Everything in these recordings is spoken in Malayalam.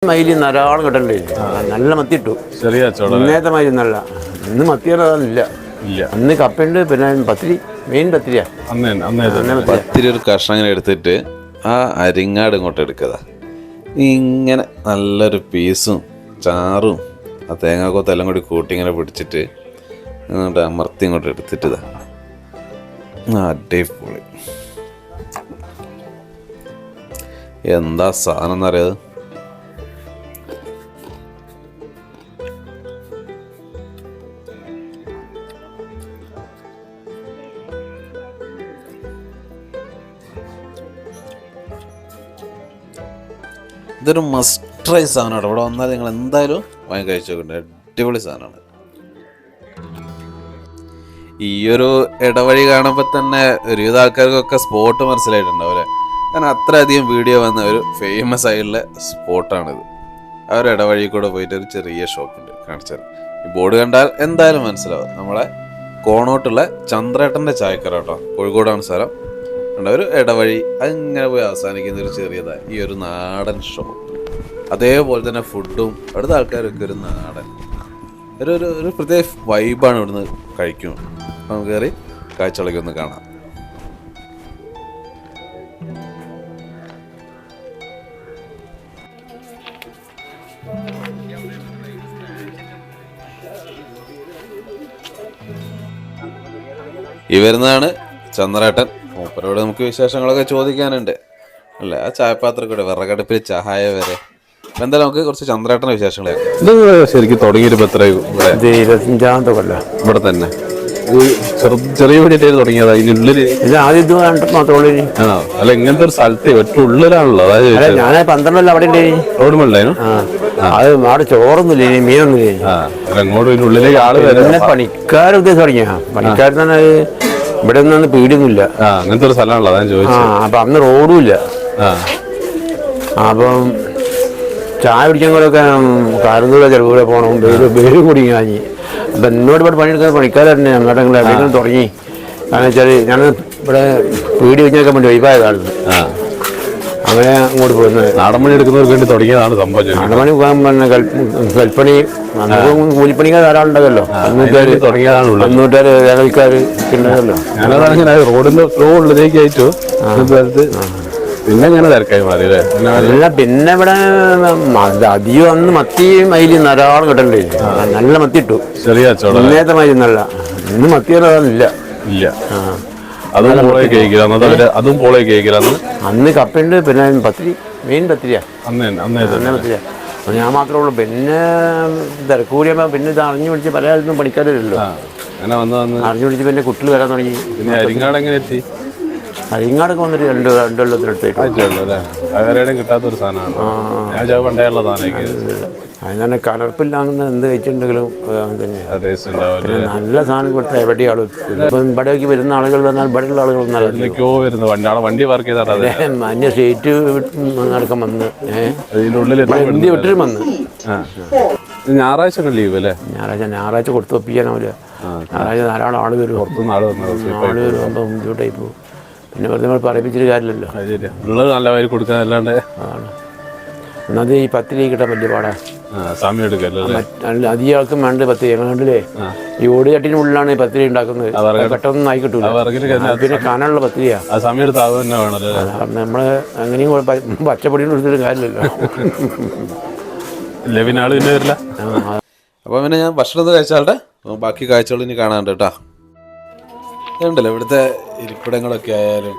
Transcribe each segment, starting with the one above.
മൈലി ധാരാളം കിട്ടണ്ടേ, നല്ല മത്തി ഇട്ടു. ഇന്നത്തെ മൈലി നല്ല, ഇന്ന് മത്തിയൊന്നുമില്ല. അന്ന് കപ്പയുണ്ട്, പിന്നെ പത്തിരി, മെയിൻ പത്തിരിയാ. പത്തിരി ഒരു കഷ്ണം ഇങ്ങനെ എടുത്തിട്ട് ആ അരിങ്ങാട് ഇങ്ങോട്ട് എടുക്കുക. ഇങ്ങനെ നല്ലൊരു പീസും ചാറും ആ തേങ്ങാക്കൊത്തെല്ലാം കൂടി കൂട്ടി ഇങ്ങനെ പിടിച്ചിട്ട് ഇങ്ങോട്ട് അമർത്തി ഇങ്ങോട്ട് എടുത്തിട്ട് അടിപൊളി. എന്താ സാധനം എന്നറിയാത്? ഇതൊരു മസ്റ്റ് ട്രൈ സാധനമാണ്. ഇവിടെ വന്നാൽ നിങ്ങൾ എന്തായാലും വാങ്ങി കഴിച്ചു നോക്കണ്ടേ, അടിപൊളി സാധനമാണ്. ഈ ഒരു ഇടവഴി കാണുമ്പോൾ തന്നെ ഒരുവിധ ആൾക്കാർക്കൊക്കെ സ്പോട്ട് മനസ്സിലായിട്ടുണ്ടാവില്ലേ? കാരണം അത്രയധികം വീഡിയോ വന്ന ഒരു ഫേമസ് ആയിട്ടുള്ള സ്പോട്ടാണിത്. ആ ഒരു ഇടവഴി കൂടെ പോയിട്ട് ഒരു ചെറിയ ഷോപ്പുണ്ട്, കാണിച്ചാൽ ഈ ബോർഡ് കണ്ടാൽ എന്തായാലും മനസ്സിലാവും. നമ്മളെ കോണോട്ടുള്ള ചന്ദ്രേട്ടൻ്റെ ചായക്കട കേട്ടോ, കോഴിക്കോടാണ് സ്ഥലം. ഒരു ഇടവഴി അങ്ങനെ പോയി അവസാനിക്കുന്ന ഒരു ചെറിയതായി ഈ ഒരു നാടൻ ഷോപ്പ്. അതേപോലെ തന്നെ ഫുഡും അവിടുത്തെ ആൾക്കാരൊക്കെ ഒരു നാടൻ ഒരു പ്രത്യേക വൈബാണ് ഇവിടുന്ന് കഴിക്കുന്നത്. നമുക്ക് കയറി കാഴ്ചകളൊക്കെ ഒന്ന് കാണാം. ഈ വരുന്നതാണ് ചന്ദ്രേട്ടൻ. മൂപ്പരോട് നമുക്ക് വിശേഷങ്ങളൊക്കെ ചോദിക്കാനുണ്ട് അല്ലേ? ആ ചായപാത്രം കൂടെ വിറകടുപ്പിൽ ചായ വരെ. എന്തായാലും നമുക്ക് കുറച്ച് ചന്ദ്രേട്ടൻ്റെ വിശേഷങ്ങളായിരുന്നു. ഇത് ശരിക്കും തുടങ്ങിയിട്ട് എത്ര? 25ാമത്തെ കൊല്ലം ഇവിടെ തന്നെ ചെറിയ വീടിന്റെ തുടങ്ങിയത്. അതിനുള്ളിൽ ആണോ? അല്ല, ഇങ്ങനത്തെ ഒരു സ്ഥലത്ത് ഏറ്റവും ഉള്ളിലാണല്ലോ. അതായത് ഞാൻ 12 അവിടെ റോഡുമുണ്ടായിരുന്നു. അത് അവിടെ ചോറൊന്നുമില്ല, മീനൊന്നുമില്ല. അങ്ങോട്ട് ഉള്ളിലേക്ക് ആള് പിന്നെ പണിക്കാർ ഉദ്ദേശം തുടങ്ങിയ പണിക്കാർ തന്നെ ഇവിടെ ഒന്നും പീടിയൊന്നുമില്ല. അങ്ങനത്തെ ഒരു സ്ഥലമാണല്ലോ, അതാണ് ചോദിച്ചത്. അപ്പൊ അന്ന് റോഡും ഇല്ല. അപ്പം ചായ പിടിക്കാനൊക്കെ കാരന്തൂടെ ചെറുകൂടെ പോകണം, പേര് കൂടി കാഞ്ഞി. അപ്പം എന്നോട് ഇവിടെ പണിയെടുക്കുന്ന പണിക്കാരുണ്ട്. അങ്ങോട്ട് എവിടെയെങ്കിലും തുടങ്ങി. കാരണം വെച്ചാൽ ഞാൻ ഇവിടെ പീടി വെച്ചേക്കാൻ വേണ്ടി വൈഫായ കാലത്ത് അങ്ങനെ അങ്ങോട്ട് പോകുന്നത്. നാടൻ പണി എടുക്കുന്നവർക്ക് വേണ്ടി തുടങ്ങിയതാണ് സംഭവം. നാടൻ പണി പിന്നെ കൽപ്പണി കൂലിപ്പണിക്കാർ ധാരാളം ഉണ്ടല്ലോ. 500 വേലക്കാർ ഉണ്ടല്ലോ. റോഡിന്റെ ഫ്ലോ ഉള്ളതേക്ക് ആയിട്ടു പിന്നെ ഇങ്ങനെ തിരക്കായി മാറിയല്ലേ? അല്ല, പിന്നെ ഇവിടെ അധികം അന്ന് മത്തി മൈലി ധാരാളം കിട്ടണ്ടേ, നല്ല മത്തി ഇട്ടു. ഇന്നത്തെ മൈലി നല്ല, ഇന്ന് മത്തിയൊന്നുമില്ല. അന്ന് കപ്പയുണ്ട്, പിന്നെ പത്തിരി, മെയിൻ പത്തിരിയാ. പത്തിരിയാ. ഞാൻ മാത്രമേ ഉള്ളൂ. പിന്നെ തിരക്കൂടിയപ്പോ പിന്നെ ഇത് അറിഞ്ഞു പിടിച്ച് പല ആൾക്കും പണിക്കാരല്ലോ. അറിഞ്ഞു പിടിച്ച് പിന്നെ കുട്ടികൾ വരാൻ തുടങ്ങി. അരിങ്ങാടൊക്കെ വന്നിട്ട് 2 കൊല്ലത്തിനടുത്തേക്ക്. അതിനെ കലർപ്പില്ലാന്ന് എന്ത് കഴിച്ചിട്ടുണ്ടെങ്കിലും നല്ല സാധനം കൊടുത്ത എവിടെയാണ്. ഇപ്പം ഇവിടേക്ക് വരുന്ന ആളുകൾ വന്നാൽ ഇവിടെയുള്ള ആളുകൾ അന്യ സ്റ്റേറ്റ് നടക്കാൻ വന്ന് ഇന്ത്യ വിട്ടിട്ടും വന്ന്. ഞായറാഴ്ച ലീവ് അല്ലേ? ഞായറാഴ്ച കൊടുത്തു ഒപ്പിക്കാനാവില്ല. ഞായറാഴ്ച ധാരാളം ആള് വരും. ആള് വരുമ്പോൾ ബുദ്ധിമുട്ടായി പോകും. പിന്നെ വെറുതെ നമ്മൾ പറയിപ്പിച്ചിട്ട് കാര്യമില്ലല്ലോ. നല്ല വരി കൊടുക്കാൻ അല്ലാണ്ട് എന്നത് ഈ പത്തിരി കിട്ടാൻ വലിയ പാടാ. അധികം ആൾക്കും വേണ്ട പത്തിരി. ഞങ്ങളില്ലേ ഈ ഓടി ചട്ടിനുള്ളിലാണ് ഈ പത്തിരി ഉണ്ടാക്കുന്നത്. പെട്ടെന്ന് ആയി കിട്ടൂല. പിന്നെ കനമുള്ള പത്തിരിയാ. നമ്മള് അങ്ങനെയും പച്ചപ്പൊടിയും എടുത്തിട്ട് കാര്യമില്ലല്ലോ. അപ്പൊ പിന്നെ ഞാൻ ഭക്ഷണം കഴിച്ചാട്ടെ, ബാക്കി കാഴ്ചകൾ ഇനി കാണാണ്ട് കേട്ടാ. ഉണ്ടല്ലോ ഇവിടുത്തെ ഇരിപ്പിടങ്ങളൊക്കെ ആയാലും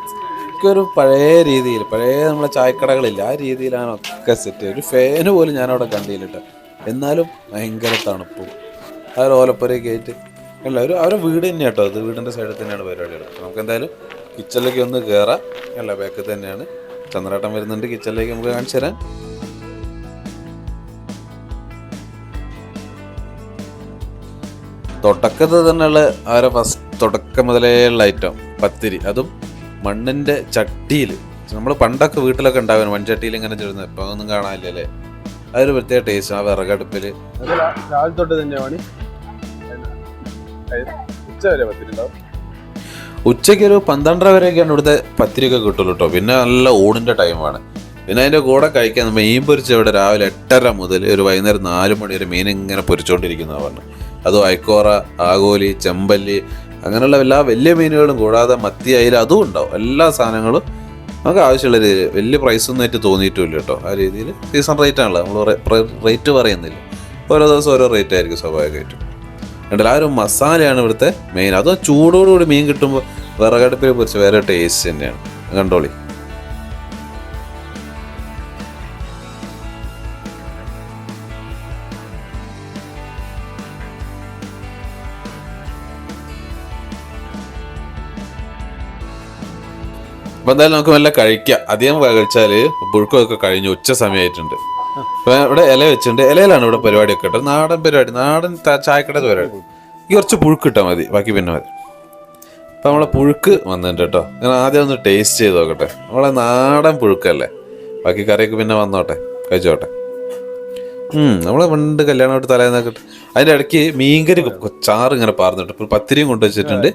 ഒക്കെ ഒരു പഴയ രീതിയിൽ, പഴയ നമ്മളെ ചായക്കടകളില്ല ആ രീതിയിലാണ് ഒക്കെ സെറ്റ്. ഒരു ഫാന് പോലും ഞാനവിടെ കണ്ടില്ല. എന്നാലും ഭയങ്കര തണുപ്പും ആ ഒരു ഓലപ്പുരയൊക്കെ ആയിട്ട് അല്ല, അവരുടെ വീട് തന്നെയാണ് കേട്ടോ. അത് വീടിൻ്റെ സൈഡിൽ തന്നെയാണ് പരിപാടികൾ. നമുക്ക് എന്തായാലും കിച്ചണിലേക്ക് ഒന്ന് കയറാം. അല്ല, ബാക്കിൽ തന്നെയാണ്. ചന്ദ്രേട്ടൻ വരുന്നുണ്ട്, കിച്ചണിലേക്ക് നമുക്ക് കാണിച്ചു തരാൻ. തുടക്കത്തിൽ തന്നെയുള്ള അവരെ ഫസ്റ്റ് തുടക്കം മുതലേ ഉള്ള ഐറ്റം പത്തിരി, അതും മണ്ണിൻ്റെ ചട്ടിയിൽ. നമ്മൾ പണ്ടൊക്കെ വീട്ടിലൊക്കെ ഉണ്ടാവുന്നു മൺചട്ടിയിൽ ഇങ്ങനെ ചുടുന്നത്. ഇപ്പം ഒന്നും കാണാനില്ലല്ലേ? അതൊരു പ്രത്യേക ടേസ്റ്റ്. ആ വിറകടുപ്പിൽ രാവിലെ തൊട്ട് തന്നെയാണ്. ഉച്ചയ്ക്ക് ഒരു 12:30 വരെയൊക്കെയാണ് ഇവിടുത്തെ പത്തിരിയൊക്കെ കിട്ടുള്ളൂ കേട്ടോ. പിന്നെ നല്ല ഊണിൻ്റെ ടൈമാണ്. പിന്നെ അതിൻ്റെ കൂടെ കഴിക്കാൻ മീൻ പൊരിച്ച് ഇവിടെ രാവിലെ 8:30 മുതൽ ഒരു വൈകുന്നേരം 4 മണി വരെ മീൻ ഇങ്ങനെ പൊരിച്ചുകൊണ്ടിരിക്കുന്നതാണ് പറഞ്ഞു. അത് അയക്കോറ, ആഗോലി, ചെമ്പല്ലി അങ്ങനെയുള്ള എല്ലാ വലിയ മീനുകളും കൂടാതെ മത്തി, അയില അതും ഉണ്ടാവും. എല്ലാ സാധനങ്ങളും നമുക്ക് ആവശ്യമുള്ള രീതിയിൽ വലിയ പ്രൈസൊന്നും ആയിട്ട് തോന്നിയിട്ടില്ല കേട്ടോ. ആ രീതിയിൽ സീസൺ റേറ്റ് ആണല്ലോ, നമ്മൾ റേറ്റ് പറയുന്നില്ല. ഓരോ ദിവസം ഓരോ റേറ്റ് ആയിരിക്കും സ്വാഭാവികമായിട്ടും. കണ്ടില്ല, ആ ഒരു മസാലയാണ് ഇവിടുത്തെ മെയിൻ. അതും ചൂടോടുകൂടി മീൻ കിട്ടുമ്പോൾ വിറകടുപ്പിനെ കുറിച്ച് വേറെ ടേസ്റ്റ് തന്നെയാണ്. കണ്ടോളി. അപ്പം എന്തായാലും നമുക്ക് നല്ല കഴിക്കാം. അധികം കഴിച്ചാൽ പുഴുക്കമൊക്കെ കഴിഞ്ഞു, ഉച്ച സമയമായിട്ടുണ്ട്. അപ്പം ഇവിടെ ഇല വെച്ചിട്ടുണ്ട്. ഇലയിലാണ് ഇവിടെ പരിപാടിയൊക്കെ കേട്ടോ. നാടൻ പരിപാടി, നാടൻ ചായക്കട പരിപാടി. ഈ കുറച്ച് പുഴുക്ക് ഇട്ടാൽ മതി, ബാക്കി പിന്നെ മതി. അപ്പം നമ്മളെ പുഴുക്ക് വന്നിട്ടുണ്ട് കേട്ടോ. ഞാൻ ആദ്യം ഒന്ന് ടേസ്റ്റ് ചെയ്ത് നോക്കട്ടെ. നമ്മളെ നാടൻ പുഴുക്കല്ലേ, ബാക്കി കറിയൊക്കെ പിന്നെ വന്നോട്ടെ, കഴിച്ചോട്ടെ. നമ്മളെ പണ്ട് കല്യാണമായിട്ട് തലേന്നൊക്കെ അതിൻ്റെ ഇടയ്ക്ക് മീൻകറി ചാറ് ഇങ്ങനെ പാർന്നിട്ട് ഇപ്പോൾ പത്തിരിയും കൊണ്ടുവച്ചിട്ടുണ്ട്.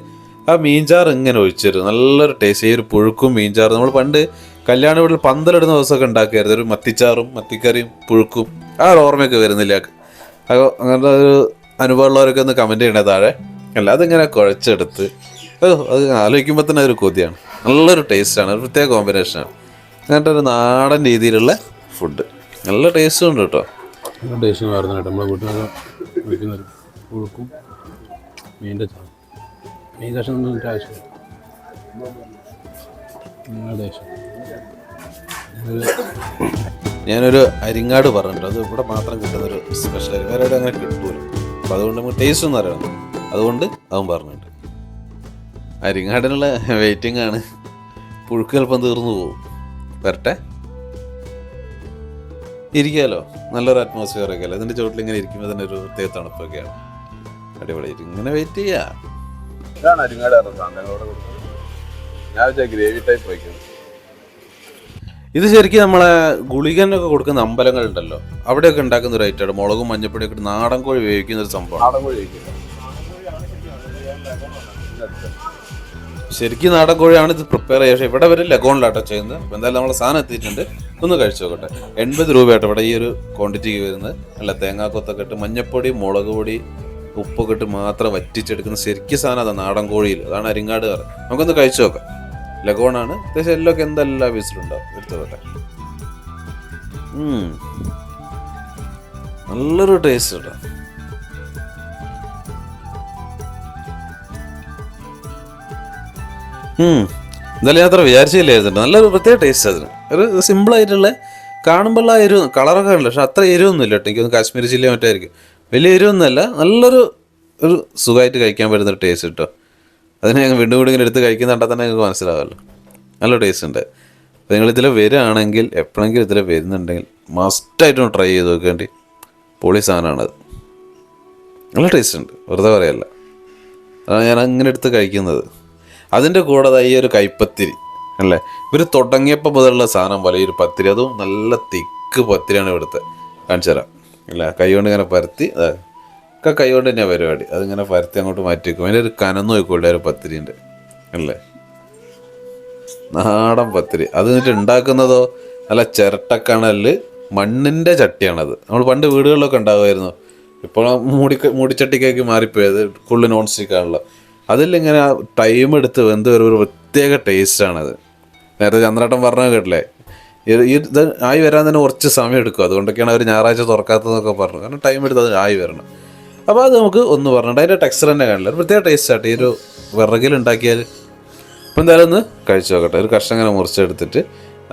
ആ മീൻചാറ് ഇങ്ങനെ ഒഴിച്ചിരുന്നു, നല്ലൊരു ടേസ്റ്റ്. ഈ ഒരു പുഴുക്കും മീൻചാറും നമ്മൾ പണ്ട് കല്യാണ വീട്ടിൽ പന്തലിടുന്ന ദിവസമൊക്കെ ഉണ്ടാക്കിയായിരുന്നു. ഒരു മത്തിച്ചാറും മത്തിക്കറിയും പുഴുക്കും. ആ ഒരു ഓർമ്മയൊക്കെ വരുന്നില്ല. അപ്പോൾ അങ്ങനത്തെ ഒരു അനുഭവമുള്ളവരൊക്കെ ഒന്ന് കമൻറ്റ് ചെയ്യണേ താഴെ. അല്ല അതിങ്ങനെ കുഴച്ചെടുത്ത് അത് ആലോചിക്കുമ്പോൾ തന്നെ ഒരു കൊതിയാണ്. നല്ലൊരു ടേസ്റ്റാണ്, ഒരു പ്രത്യേക കോമ്പിനേഷനാണ്. അങ്ങനത്തെ ഒരു നാടൻ രീതിയിലുള്ള ഫുഡ് നല്ല ടേസ്റ്റും ഉണ്ട് കേട്ടോ. നല്ല ടേസ്റ്റ് ആയിരുന്നു കേട്ടോ. നമ്മളെ വീട്ടിൽ വയ്ക്കുന്ന പുഴുക്കും മീൻ്റെ ചാറ്, മീൻ കഷ്ണം ഒന്നും ആവശ്യമില്ല. നല്ല ടേസ്റ്റ്. ഞാനൊരു അരിങ്ങാട് പറഞ്ഞിട്ടുണ്ട്, അത് ഇവിടെ മാത്രം കിട്ടുന്നൊരു സ്പെഷ്യൽ അരി, വേറെ അങ്ങനെ കിട്ടുമല്ലോ. അപ്പോൾ അതുകൊണ്ട് നമുക്ക് ടേസ്റ്റ് ഒന്നും അറിയണം, അതുകൊണ്ട് അവൻ പറഞ്ഞിട്ടുണ്ട്. അരിങ്ങാടിനുള്ള വെയിറ്റിംഗ് ആണ്. പുഴുക്ക് ചിലപ്പം തീർന്നു പോകും. വരട്ടെ, ഇരിക്കാമല്ലോ. നല്ലൊരു അറ്റ്മോസ്ഫിയർ ഒക്കെ അല്ലേ. ഇതിൻ്റെ ചുവട്ടിൽ ഇങ്ങനെ ഇരിക്കുമ്പോൾ തന്നെ ഒരു പ്രത്യേക തണുപ്പൊക്കെയാണ്. അടിപൊളി. ഇങ്ങനെ വെയിറ്റ് ചെയ്യാം. ഇതാണ് അരിങ്ങാട്. ഞാൻ ഗ്രേവി ടൈപ്പ് വയ്ക്കുന്നത്. ഇത് ശരിക്കും നമ്മളെ ഗുളികനൊക്കെ കൊടുക്കുന്ന അമ്പലങ്ങളുണ്ടല്ലോ, അവിടെയൊക്കെ ഉണ്ടാക്കുന്ന ഒരു ഐറ്റമാണ്. മുളകും മഞ്ഞപ്പൊടിയൊക്കെ ഇട്ട് നാടൻ കോഴി വേവിക്കുന്ന ഒരു സംഭവം. നാടൻ കോഴി വേവിക്കുന്നത് ശരിക്കും നാടൻ കോഴിയാണ് ഇത് പ്രിപ്പയർ ചെയ്യുക. പക്ഷേ ഇവിടെ വരെ ലഗോണിലാട്ടോ ചെയ്യുന്നത്. അപ്പോൾ എന്തായാലും നമ്മളെ സാധനം എത്തിയിട്ടുണ്ട്, ഒന്ന് കഴിച്ചു നോക്കട്ടെ. 80 രൂപയാട്ടോ ഇവിടെ ഈ ഒരു ക്വാണ്ടിറ്റിക്ക് വരുന്നത്. അല്ല, തേങ്ങാക്കൊത്തൊക്കെ ഇട്ട് മഞ്ഞപ്പൊടി, മുളക് പൊടി, ഉപ്പൊക്കെ ഇട്ട് മാത്രം വറ്റിച്ചെടുക്കുന്ന ശരിക്കും സാധനം അതാണ് നാടൻ കോഴിയിൽ. അതാണ് അരിങ്ങാട് കറി. നമുക്കൊന്ന് കഴിച്ചു നോക്കാം. ലഗോണാണ്. അത്യാവശ്യം എല്ലൊക്കെ എന്തെല്ലാം പീസിലുണ്ടാവും. എടുത്തോട്ടെ. നല്ലൊരു ടേസ്റ്റ് കേട്ടോ. എന്തായാലും ഞാൻ അത്ര വിചാരിച്ചില്ലായിരുന്നു. നല്ലൊരു പ്രത്യേക ടേസ്റ്റ് അതിന്. ഒരു സിമ്പിളായിട്ടുള്ള കാണുമ്പോൾ ആ എരിവ് കളറൊക്കെ ഉണ്ടല്ലോ, പക്ഷെ അത്ര എരിവൊന്നുമില്ല കേട്ടോ. എനിക്കൊന്ന് കാശ്മീരി ചില്ലി മറ്റായിരിക്കും. വലിയ എരിവൊന്നുമല്ല, നല്ലൊരു സുഖമായിട്ട് കഴിക്കാൻ പറ്റുന്നൊരു ടേസ്റ്റ് കേട്ടോ. അതിനെ ഞങ്ങൾ വീണ്ടും വീണ്ടും ഇങ്ങനെ എടുത്ത് കഴിക്കുന്നുണ്ടാൽ തന്നെ നിങ്ങൾക്ക് മനസ്സിലാവുമല്ലോ. നല്ല ടേസ്റ്റ് ഉണ്ട്. അപ്പോൾ നിങ്ങളിതിൽ വരികയാണെങ്കിൽ, എപ്പോഴെങ്കിലും ഇതിൽ വരുന്നുണ്ടെങ്കിൽ മസ്റ്റായിട്ടൊന്ന് ട്രൈ ചെയ്ത് നോക്കേണ്ടി. പൊളി സാധനമാണത്. നല്ല ടേസ്റ്റ് ഉണ്ട്, വെറുതെ പറയല്ല. അതാണ് ഞാൻ അങ്ങനെ എടുത്ത് കഴിക്കുന്നത്. അതിൻ്റെ കൂടെ ഈ ഒരു കൈപ്പത്തിരി അല്ലേ, ഇവർ തുടങ്ങിയപ്പോൾ മുതലുള്ള സാധനം പോലെ ഈ ഒരു പത്തിരി, അതും നല്ല തിക്ക് പത്തിരിയാണ് ഇവിടുത്തെ. കാണിച്ചു തരാം. ഇല്ല, കൈ കൊണ്ട് ഇങ്ങനെ പരത്തി, ഒക്കെ കൈ കൊണ്ട് തന്നെയാണ് പരിപാടി. അതിങ്ങനെ പരത്തി അങ്ങോട്ട് മാറ്റി വയ്ക്കും. അതിൻ്റെ ഒരു കനന്ന് നോക്കിക്കൊള്ളേ ഒരു പത്തിരിൻ്റെ അല്ലേ, നാടൻ പത്തിരി. അത് എന്നിട്ട് ഉണ്ടാക്കുന്നതോ നല്ല ചിരട്ടക്കണലിൽ മണ്ണിൻ്റെ ചട്ടിയാണത്. നമ്മൾ പണ്ട് വീടുകളിലൊക്കെ ഉണ്ടാകുമായിരുന്നു. ഇപ്പോൾ മൂടിച്ചട്ടിക്കേക്ക് മാറിപ്പോയത്, ഫുള്ള് നോൺ സ്റ്റിക്കാണല്ലോ. അതിലിങ്ങനെ ടൈം എടുത്ത് വെന്ത് ഒരു പ്രത്യേക ടേസ്റ്റാണത്. നേരത്തെ ചന്ദ്രേട്ടൻ പറഞ്ഞത് കേട്ടില്ലേ, ഇത് ആയി വരാൻ തന്നെ കുറച്ച് സമയം എടുക്കും. അതുകൊണ്ടൊക്കെയാണ് അവർ ഞായറാഴ്ച തുറക്കാത്തതെന്നൊക്കെ പറഞ്ഞു. കാരണം ടൈം എടുത്ത് അത് ആയി വരണം. അപ്പോൾ അത് നമുക്ക് ഒന്ന് പറഞ്ഞിട്ട് അതിൻ്റെ ടെക്സ്ചർ തന്നെ കാണില്ല, ഒരു പ്രത്യേക ടേസ്റ്റായിട്ട് ഈ ഒരു വിറകിലുണ്ടാക്കിയാൽ. അപ്പോൾ എന്തായാലും ഒന്ന് കഴിച്ചു നോക്കട്ടെ. ഒരു കഷ്ണം ഇങ്ങനെ മുറിച്ചെടുത്തിട്ട്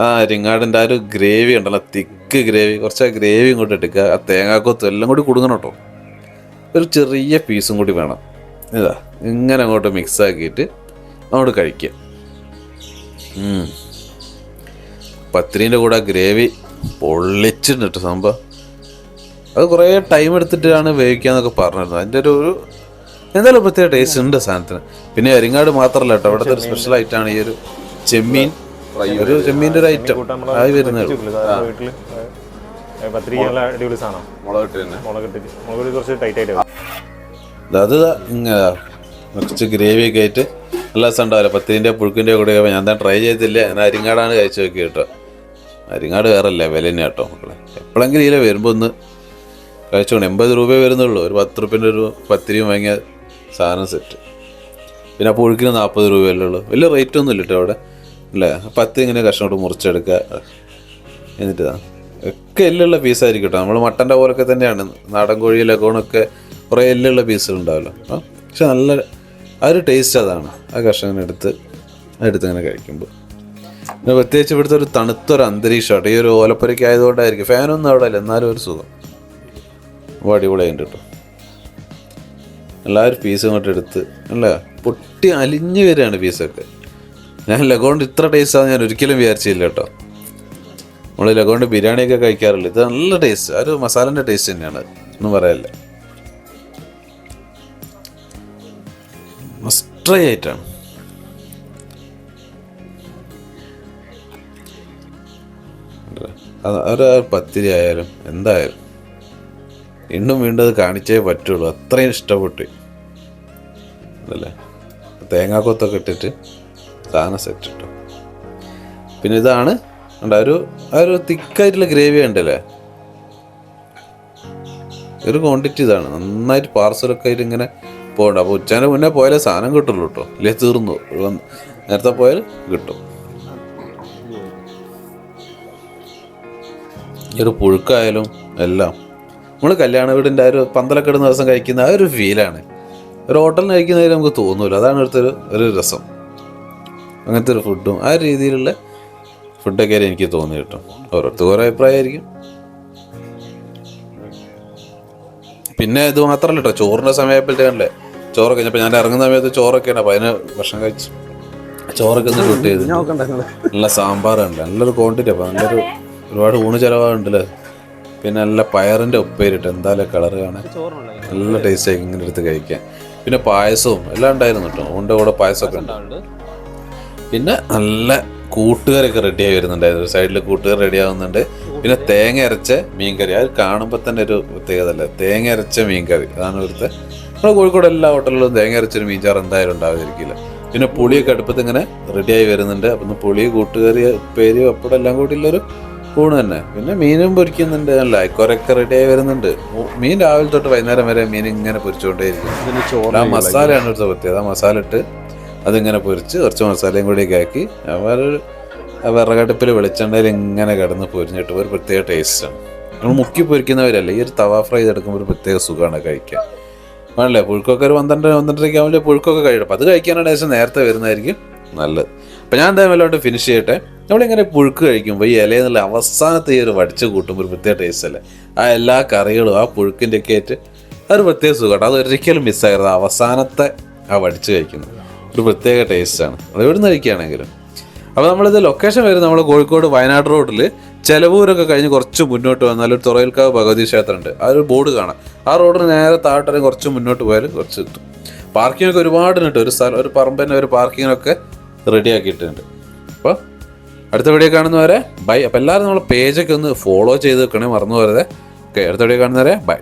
ആ അരിങ്ങാടിൻ്റെ ആ ഒരു ഗ്രേവി ഉണ്ടല്ലോ, തിക്ക് ഗ്രേവി, കുറച്ച് ആ ഗ്രേവി ഇങ്ങോട്ട് എടുക്കുക. ആ തേങ്ങാക്കൊത്തും എല്ലാം കൂടി കൊടുക്കണം കേട്ടോ. ഒരു ചെറിയ പീസും കൂടി വേണം. ഇതാ ഇങ്ങനെ അങ്ങോട്ട് മിക്സ് ആക്കിയിട്ട് അങ്ങോട്ട് കഴിക്കുക. പത്തിരീൻ്റെ കൂടെ ഗ്രേവി പൊള്ളിച്ചിട്ടുണ്ട് സംഭവം. അത് കുറേ ടൈം എടുത്തിട്ടാണ് വേവിക്കാന്നൊക്കെ പറഞ്ഞിരുന്നത്. അതിൻ്റെ ഒരു എന്തായാലും പ്രത്യേക ടേസ്റ്റ് ഉണ്ട് സാധനത്തിന്. പിന്നെ അരിങ്ങാട് മാത്രമല്ല കേട്ടോ, അവിടുത്തെ ഒരു സ്പെഷ്യൽ ഐറ്റമാണ് ഈ ഒരു ചെമ്മീൻ. ഒരു ചെമ്മീൻ്റെ ഒരു ഐറ്റം ആയി വരുന്നത്. അത് ഇങ്ങനെ കുറച്ച് ഗ്രേവി ഒക്കെ ആയിട്ട് നല്ല രസം ഉണ്ടാവില്ല. പത്തിരിൻ്റെ പുഴുക്കിൻ്റെ കൂടെ ഞാൻ ട്രൈ ചെയ്തില്ല. ഞാൻ അരിങ്ങാടാണ് കഴിച്ചു നോക്കി കേട്ടോ. അരിങ്ങാട് വേറെ ലെവൽ തന്നെ കേട്ടോ മക്കളെ. എപ്പോഴെങ്കിലും ഇതിലെ വരുമ്പോൾ ഒന്ന് കഴിച്ചോണം. 80 രൂപ വരുന്നുള്ളൂ. ഒരു 10 റുപ്യൻ്റെ ഒരു പത്തിരിയും വാങ്ങിയ സാധനം സെറ്റ്. പിന്നെ ആ പുഴുക്കിന് 40 രൂപയല്ലേ ഉള്ളൂ. വലിയ റേറ്റ് ഒന്നും ഇല്ല കേട്ടോ അവിടെ അല്ലേ. 10 ഇങ്ങനെ കഷ്ണോട്ട് മുറിച്ചെടുക്കുക. എന്നിട്ട് ഒക്കെ എല്ലുള്ള പീസായിരിക്കും കേട്ടോ. നമ്മൾ മട്ടൻ്റെ പോലൊക്കെ തന്നെയാണ്. നാടൻ കോഴി ലഗോണൊക്കെ കുറേ എല്ലുള്ള പീസുകളുണ്ടാവല്ലോ. പക്ഷെ നല്ല ആ ഒരു ടേസ്റ്റ് അതാണ്. ആ കഷ്ണം എടുത്ത് ഇങ്ങനെ കഴിക്കുമ്പോൾ പിന്നെ പ്രത്യേകിച്ച് ഇവിടുത്തെ ഒരു തണുത്തൊരു അന്തരീക്ഷമാട്ടോ. ഈ ഒരു ഓലപ്പുരയ്ക്ക് ആയതുകൊണ്ടായിരിക്കും. ഫാനൊന്നും അവിടെ അല്ല, എന്നാലും ഒരു സുഖം. അപ്പോൾ അടിപൊളിയായിട്ട് കേട്ടോ. എല്ലാവരും പീസ് ഇങ്ങോട്ട് എടുത്ത് അല്ല പൊട്ടി അലിഞ്ഞു വരികയാണ് പീസൊക്കെ. ഞാൻ ലഗോണ്ട് ഇത്ര ടേസ്റ്റാന്ന് ഞാൻ ഒരിക്കലും വിചാരിച്ചില്ല കേട്ടോ. നമ്മൾ ലഗോണ്ട് ബിരിയാണിയൊക്കെ കഴിക്കാറില്ല. ഇത് നല്ല ടേസ്റ്റ്. ആ ഒരു മസാലൻ്റെ ടേസ്റ്റ് തന്നെയാണ്, ഒന്നും പറയാനില്ല. മസ്റ്റ് ട്രൈ ആയിട്ടാണ്. ഒരു പത്തിരി ആയാലും എന്തായാലും വീണ്ടും അത് കാണിച്ചേ പറ്റുള്ളൂ. അത്രയും ഇഷ്ടപ്പെട്ടു അതല്ലേ. തേങ്ങാക്കൊത്തൊക്കെ ഇട്ടിട്ട് സാധനം സെറ്റ് ഇട്ടു. പിന്നെ ഇതാണ് ആ ഒരു തിക്കായിട്ടുള്ള ഗ്രേവി ഉണ്ടല്ലേ, ഒരു ക്വാണ്ടിറ്റി ഇതാണ്. നന്നായിട്ട് പാർസലൊക്കെ ആയിട്ട് ഇങ്ങനെ പോകണ്ട. അപ്പോൾ ഉച്ചേൻ്റെ മുന്നേ പോയാലേ സാധനം കിട്ടുള്ളൂ കേട്ടോ, ഇല്ലേ തീർന്നു. നേരത്തെ പോയാൽ കിട്ടും. ഈ ഒരു പുഴുക്കായാലും എല്ലാം നമ്മൾ കല്യാണ വീടിൻ്റെ ആ ഒരു പന്തലൊക്കെ ഇടുന്ന ദിവസം കഴിക്കുന്ന ആ ഒരു ഫീലാണ് ഒരു ഹോട്ടലിൽ കഴിക്കുന്നതിൽ നമുക്ക് തോന്നൂല. അതാണ് ഇവിടുത്തെ ഒരു രസം. അങ്ങനത്തെ ഒരു ഫുഡും ആ രീതിയിലുള്ള ഫുഡൊക്കെ എനിക്ക് തോന്നി കേട്ടോ. ഓരോരുത്തർക്ക് ഓരോ അഭിപ്രായമായിരിക്കും. പിന്നെ ഇത് മാത്രമല്ല കേട്ടോ, ചോറിൻ്റെ സമയപ്പോഴത്തേക്കല്ലേ ചോറൊക്കെ കഴിഞ്ഞപ്പോൾ ഞാൻ ഇറങ്ങുന്ന സമയത്ത് ചോറൊക്കെയാണ്. അപ്പോൾ അതിന് ഭക്ഷണം കഴിച്ച് ചോറൊക്കെ ഒന്ന് ഷൂട്ട് ചെയ്ത് നല്ല സാമ്പാറുണ്ട്, നല്ലൊരു ക്വാണ്ടിറ്റി. അപ്പോൾ ഒരുപാട് ഊണ് ചിലവാകുണ്ടല്ലേ. പിന്നെ നല്ല പയറിൻ്റെ ഉപ്പേരിട്ട് എന്തായാലും കളറ് കാണാൻ നല്ല ടേസ്റ്റ് ആയി ഇങ്ങനെ എടുത്ത് കഴിക്കാൻ. പിന്നെ പായസവും എല്ലാം ഉണ്ടായിരുന്നു കേട്ടോ. ഊണിൻ്റെ കൂടെ പായസമൊക്കെ ഉണ്ട്. പിന്നെ നല്ല കൂട്ടുകറിയൊക്കെ റെഡിയായി വരുന്നുണ്ടായിരുന്നു. സൈഡിൽ കൂട്ടുകറി റെഡി ആവുന്നുണ്ട്. പിന്നെ തേങ്ങ അരച്ച മീൻകറി, അത് കാണുമ്പോൾ തന്നെ ഒരു പ്രത്യേകത അല്ലേ, തേങ്ങ അരച്ച മീൻകറി. അതാണ് ഇവിടുത്തെ. നമ്മുടെ കോഴിക്കോട് എല്ലാ ഹോട്ടലിലും തേങ്ങ അരച്ചൊരു മീൻചാറ് എന്തായാലും ഉണ്ടാകാതിരിക്കില്ല. പിന്നെ പുളിയൊക്കെ അടുപ്പത്ത് ഇങ്ങനെ റെഡിയായി വരുന്നുണ്ട്. അപ്പം പുളി, കൂട്ടുകറി, ഉപ്പേരി, പപ്പടം എല്ലാം കൂടിയുള്ളൊരു ഊണ് തന്നെ. പിന്നെ മീനും പൊരിക്കുന്നുണ്ട്. നല്ല കുറേയൊക്കെ റെഡിയായി വരുന്നുണ്ട്. മീൻ രാവിലെ തൊട്ട് വൈകുന്നേരം വരെ മീൻ ഇങ്ങനെ പൊരിച്ചുകൊണ്ടേയിരിക്കും. ആ മസാലയാണ് ഒരു പ്രത്യേകത. ആ മസാല ഇട്ട് അതിങ്ങനെ പൊരിച്ച് കുറച്ച് മസാലയും കൂടിയൊക്കെ ആക്കി വിറകടുപ്പിൽ വെളിച്ചെണ്ണയിൽ ഇങ്ങനെ കിടന്ന് പൊരിഞ്ഞിട്ട് ഒരു പ്രത്യേക ടേസ്റ്റാണ്. നമ്മൾ മുക്കി പൊരിക്കുന്നവരല്ല, ഈ ഒരു തവ ഫ്രൈ ചെയ്തെടുക്കുമ്പോൾ ഒരു പ്രത്യേക സുഖമാണ് കഴിക്കാൻ. ആണല്ലേ. പുഴുക്കൊക്കെ ഒരു 12-12:30 ആകുമ്പോൾ പുഴുക്കൊക്കെ കഴിയും. അപ്പോൾ അത് കഴിക്കാനാണ് ഏകദേശം നേരത്തെ വരുന്നതായിരിക്കും നല്ലത്. അപ്പോൾ ഞാൻ എന്തായാലും വല്ലതുകൊണ്ട് ഫിനിഷ് ചെയ്യട്ടെ. നമ്മളിങ്ങനെ പുഴുക്ക് കഴിക്കുമ്പോൾ ഈ ഇലയിൽ നല്ല അവസാനത്തെ ഈ ഒരു വടിച്ച് കൂട്ടുമ്പോൾ ഒരു പ്രത്യേക ടേസ്റ്റ് അല്ലേ. ആ എല്ലാ കറികളും ആ പുഴുക്കിൻ്റെ ഒക്കെ ആയിട്ട് അതൊരു പ്രത്യേക സുഖമാണ്. അത് ഒരിക്കലും മിസ്സാകരുത്. അവസാനത്തെ ആ വടിച്ച് കഴിക്കുന്നത് ഒരു പ്രത്യേക ടേസ്റ്റാണ്. അത് എവിടെ നിന്ന് കഴിക്കുകയാണെങ്കിലും. അപ്പോൾ നമ്മളിത് ലൊക്കേഷൻ വരുന്നത് നമ്മൾ കോഴിക്കോട് വയനാട് റോഡിൽ ചെലവൂരൊക്കെ കഴിഞ്ഞ് കുറച്ച് മുന്നോട്ട് വന്നാൽ ഒരു തുറയിൽക്കാവ് ഭഗവതി ക്ഷേത്രമുണ്ട്. ആ ഒരു ബോർഡ് കാണാം. ആ റോഡിന് നേരെ താഴെ കുറച്ച് മുന്നോട്ട് പോയാൽ കുറച്ച് എത്തും. പാർക്കിങ്ങൊക്കെ ഒരുപാട് ഉണ്ട്. ഒരു പറമ്പിൻ്റെ ഒരു പാർക്കിങ്ങിനൊക്കെ റെഡിയാക്കിയിട്ടുണ്ട്. അപ്പോൾ അടുത്ത വീഡിയോ കാണുന്നവരെ ബൈ. അപ്പോൾ എല്ലാവരും നമ്മളെ പേജൊക്കെ ഒന്ന് ഫോളോ ചെയ്ത് വെക്കണേ, മറന്നു പോരുത്. ഓക്കെ, അടുത്ത വീഡിയോ കാണുന്നവരെ ബൈ.